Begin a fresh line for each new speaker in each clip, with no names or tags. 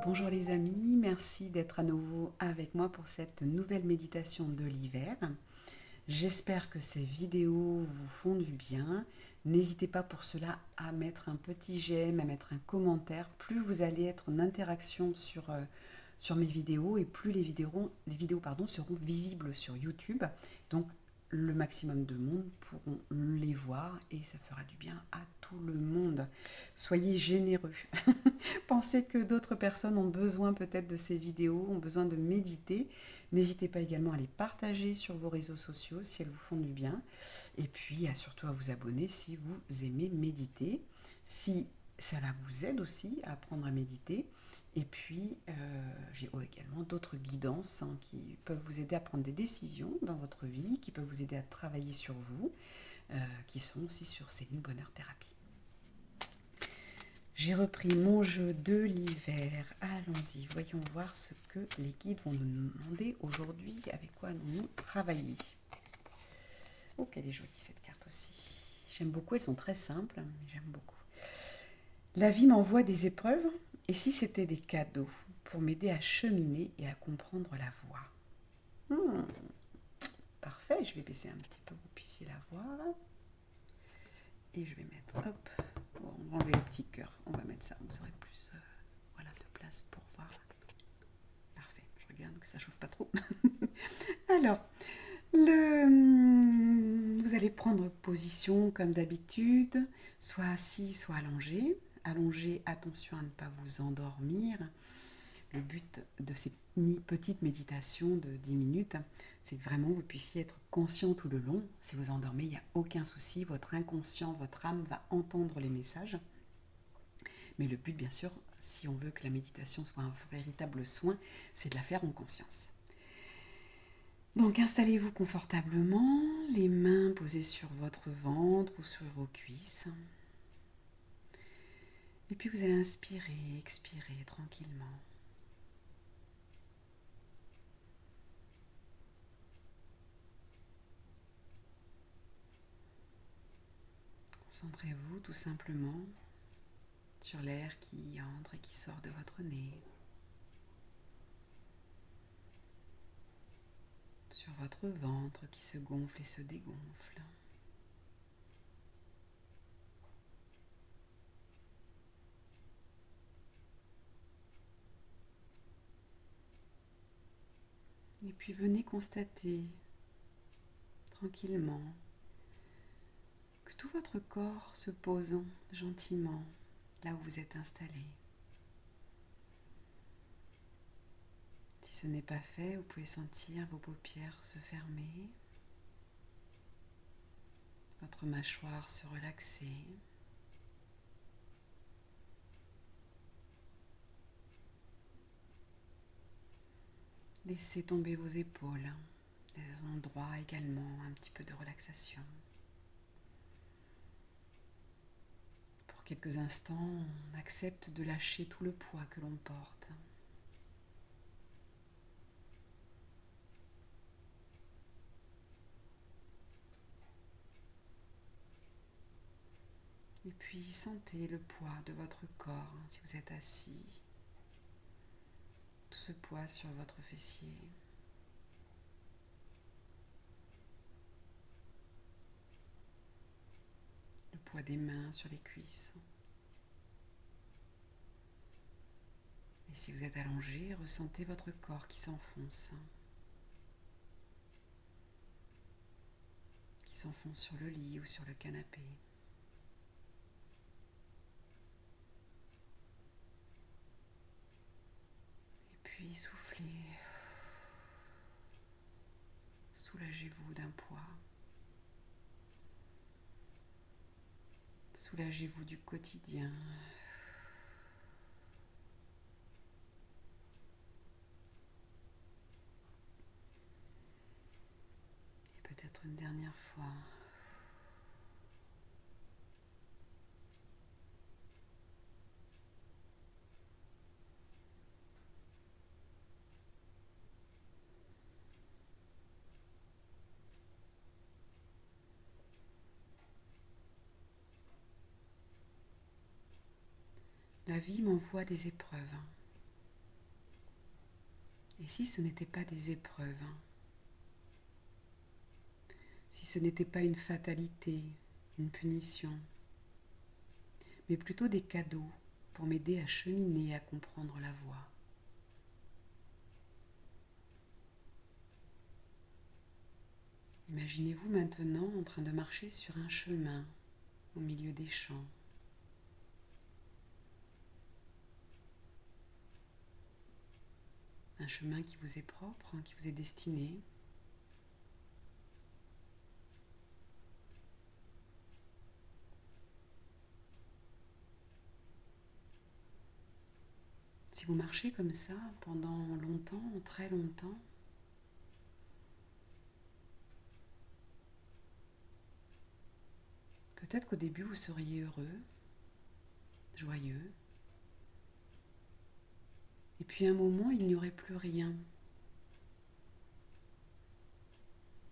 Bonjour les amis, merci d'être à nouveau avec moi pour cette nouvelle méditation de l'hiver. J'espère que ces vidéos vous font du bien. N'hésitez pas pour cela à mettre un petit j'aime, à mettre un commentaire. Plus vous allez être en interaction sur mes vidéos et plus les vidéos seront visibles sur YouTube. Donc le maximum de monde pourront les voir et ça fera du bien à tout le monde. Soyez généreux. Pensez que d'autres personnes ont besoin peut-être de ces vidéos, ont besoin de méditer. N'hésitez pas également à les partager sur vos réseaux sociaux si elles vous font du bien. Et puis surtout à vous abonner si vous aimez méditer. Si cela vous aide aussi à apprendre à méditer. Et puis j'ai également d'autres guidances qui peuvent vous aider à prendre des décisions dans votre vie, qui peuvent vous aider à travailler sur vous, qui sont aussi sur Céline Bonheur Thérapie. J'ai repris mon jeu de l'hiver. Allons-y, voyons voir ce que les guides vont nous demander aujourd'hui, avec quoi allons-nous travailler. Oh, qu'elle est jolie cette carte aussi. J'aime beaucoup, elles sont très simples, mais j'aime beaucoup. La vie m'envoie des épreuves, et si c'était des cadeaux pour m'aider à cheminer et à comprendre la voie. Parfait, je vais baisser un petit peu, vous puissiez la voir. Et je vais mettre, hop, bon, on va enlever le petit cœur, on va mettre ça, vous aurez plus de place pour voir. Parfait, je regarde que ça chauffe pas trop. Alors, vous allez prendre position comme d'habitude, soit assis, soit allongé. Allongé, attention à ne pas vous endormir. Le but de ces petites méditations de 10 minutes, c'est que vraiment vous puissiez être conscient tout le long. Si vous endormez, il n'y a aucun souci, votre inconscient, votre âme va entendre les messages. Mais le but, bien sûr, si on veut que la méditation soit un véritable soin, c'est de la faire en conscience. Donc installez-vous confortablement, les mains posées sur votre ventre ou sur vos cuisses. Et puis vous allez inspirer, expirer tranquillement. Concentrez-vous tout simplement sur l'air qui entre et qui sort de votre nez, sur votre ventre qui se gonfle et se dégonfle. Et puis venez constater tranquillement que tout votre corps se pose gentiment là où vous êtes installé. Si ce n'est pas fait, vous pouvez sentir vos paupières se fermer, votre mâchoire se relaxer. Laissez tomber vos épaules, les endroits également, un petit peu de relaxation. Pour quelques instants, on accepte de lâcher tout le poids que l'on porte. Et puis sentez le poids de votre corps, si vous êtes assis, tout ce poids sur votre fessier. Le poids des mains sur les cuisses. Et si vous êtes allongé, ressentez votre corps qui s'enfonce sur le lit ou sur le canapé. Et puis soufflez. Soulagez-vous d'un poids. Soulagez-vous du quotidien. Et peut-être une dernière fois. La vie m'envoie des épreuves. Et si ce n'était pas des épreuves, si ce n'était pas une fatalité, une punition, mais plutôt des cadeaux pour m'aider à cheminer et à comprendre la voie. Imaginez-vous maintenant en train de marcher sur un chemin au milieu des champs. Un chemin qui vous est propre, qui vous est destiné. Si vous marchez comme ça pendant longtemps, très longtemps, peut-être qu'au début vous seriez heureux, joyeux, et puis à un moment il n'y aurait plus rien,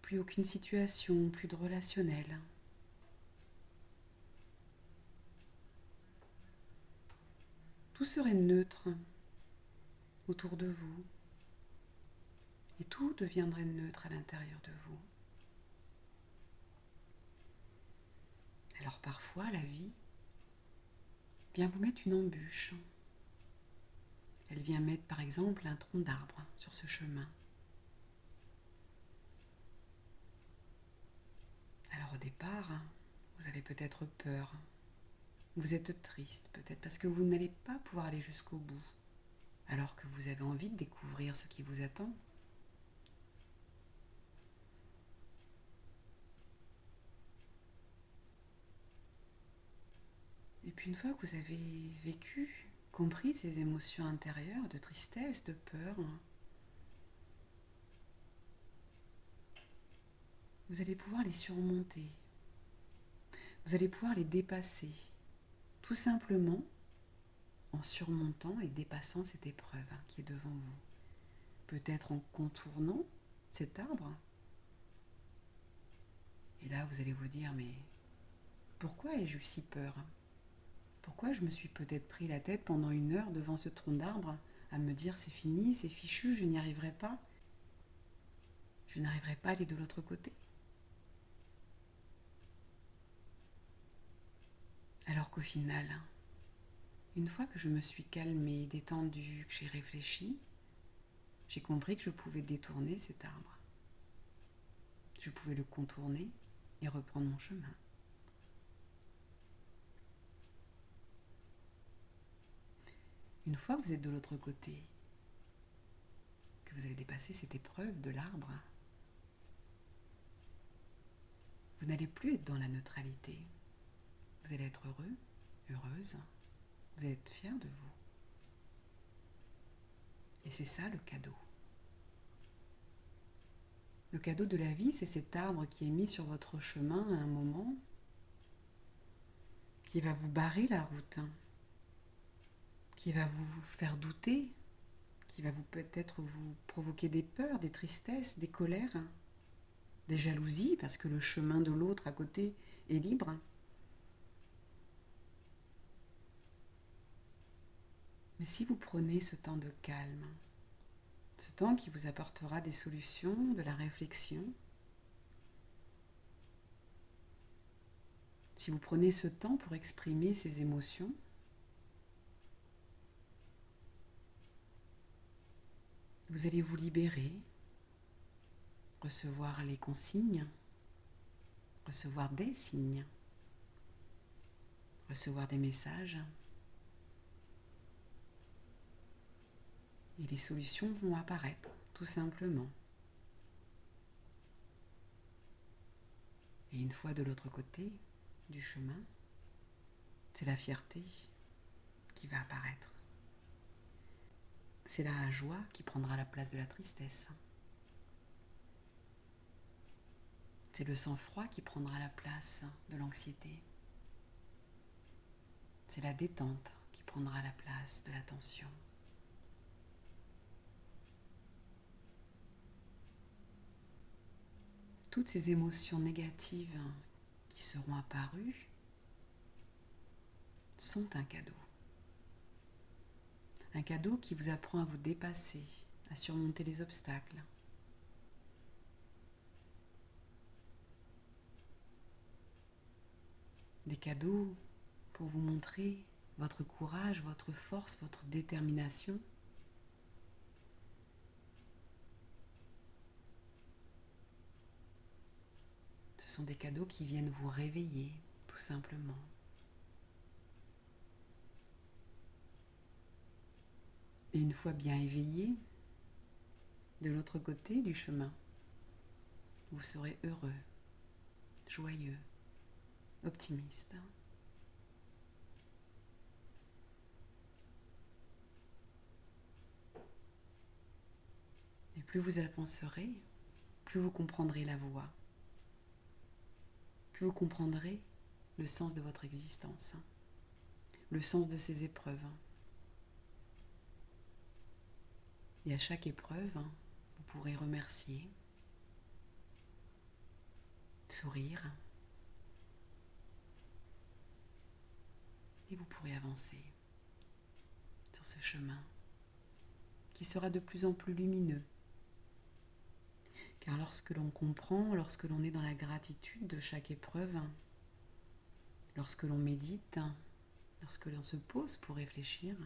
plus aucune situation, plus de relationnel. Tout serait neutre autour de vous, et tout deviendrait neutre à l'intérieur de vous. Alors parfois la vie vient vous mettre une embûche. Elle vient mettre par exemple un tronc d'arbre sur ce chemin. Alors au départ, vous avez peut-être peur, vous êtes triste peut-être parce que vous n'allez pas pouvoir aller jusqu'au bout, alors que vous avez envie de découvrir ce qui vous attend. Et puis une fois que vous avez vécu, compris ces émotions intérieures de tristesse, de peur, vous allez pouvoir les surmonter. Vous allez pouvoir les dépasser, tout simplement en surmontant et dépassant cette épreuve qui est devant vous. Peut-être en contournant cet arbre. Et là, vous allez vous dire, mais pourquoi ai-je eu si peur ? Pourquoi je me suis peut-être pris la tête pendant 1 heure devant ce tronc d'arbre à me dire c'est fini, c'est fichu, je n'y arriverai pas. Je n'arriverai pas à aller de l'autre côté. Alors qu'au final, une fois que je me suis calmée, détendue, que j'ai réfléchi, j'ai compris que je pouvais détourner cet arbre. Je pouvais le contourner et reprendre mon chemin. Une fois que vous êtes de l'autre côté, que vous avez dépassé cette épreuve de l'arbre, vous n'allez plus être dans la neutralité. Vous allez être heureux, heureuse, vous allez être fier de vous. Et c'est ça le cadeau. Le cadeau de la vie, c'est cet arbre qui est mis sur votre chemin à un moment, qui va vous barrer la route, qui va vous faire douter, qui va peut-être vous provoquer des peurs, des tristesses, des colères, des jalousies, parce que le chemin de l'autre à côté est libre. Mais si vous prenez ce temps de calme, ce temps qui vous apportera des solutions, de la réflexion, si vous prenez ce temps pour exprimer ces émotions, vous allez vous libérer, recevoir les consignes, recevoir des signes, recevoir des messages. Et les solutions vont apparaître, tout simplement. Et une fois de l'autre côté du chemin, c'est la fierté qui va apparaître. C'est la joie qui prendra la place de la tristesse. C'est le sang-froid qui prendra la place de l'anxiété. C'est la détente qui prendra la place de la tension. Toutes ces émotions négatives qui seront apparues sont un cadeau. Un cadeau qui vous apprend à vous dépasser, à surmonter les obstacles. Des cadeaux pour vous montrer votre courage, votre force, votre détermination. Ce sont des cadeaux qui viennent vous réveiller, tout simplement. Et une fois bien éveillé, de l'autre côté du chemin, vous serez heureux, joyeux, optimiste. Et plus vous avancerez, plus vous comprendrez la voie, plus vous comprendrez le sens de votre existence, le sens de ces épreuves. Et à chaque épreuve, vous pourrez remercier, sourire, et vous pourrez avancer sur ce chemin qui sera de plus en plus lumineux. Car lorsque l'on comprend, lorsque l'on est dans la gratitude de chaque épreuve, lorsque l'on médite, lorsque l'on se pose pour réfléchir,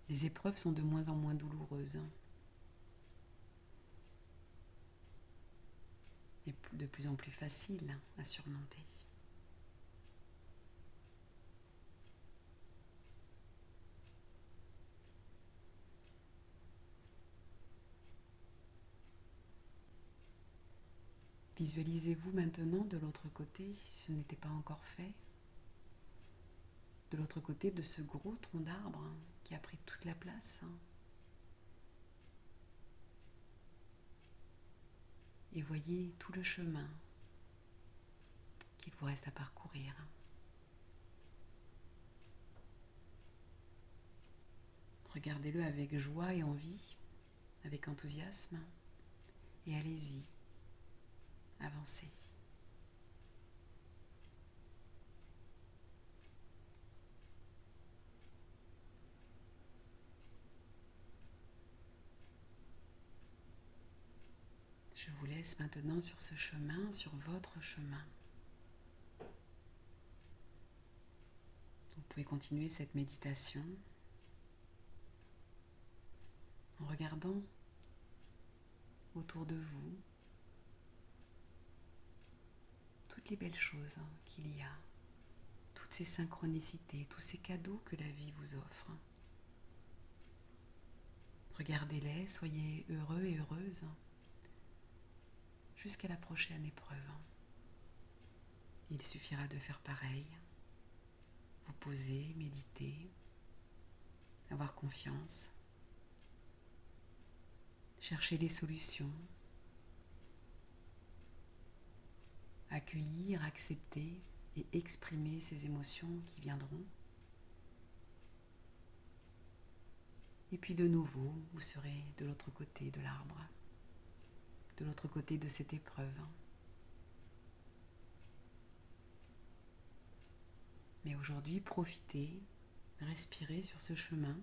les épreuves sont de moins en moins douloureuses et de plus en plus faciles à surmonter. Visualisez-vous maintenant de l'autre côté, si ce n'était pas encore fait, de l'autre côté de ce gros tronc d'arbre qui a pris toute la place. Et voyez tout le chemin qu'il vous reste à parcourir. Regardez-le avec joie et envie, avec enthousiasme, et allez-y, avancez. Je vous laisse maintenant sur ce chemin, sur votre chemin. Vous pouvez continuer cette méditation en regardant autour de vous toutes les belles choses qu'il y a, toutes ces synchronicités, tous ces cadeaux que la vie vous offre. Regardez-les, soyez heureux et heureuses jusqu'à la prochaine épreuve. Il suffira de faire pareil, vous poser, méditer, avoir confiance, chercher des solutions, accueillir, accepter et exprimer ces émotions qui viendront. Et puis de nouveau, vous serez de l'autre côté de l'arbre, de l'autre côté de cette épreuve. Mais aujourd'hui, profitez, respirez sur ce chemin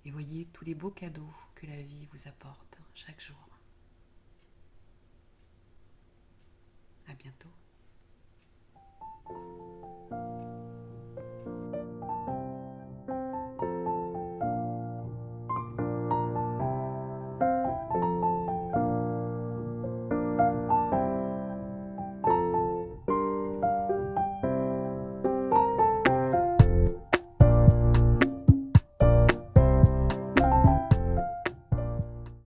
et voyez tous les beaux cadeaux que la vie vous apporte chaque jour. À bientôt.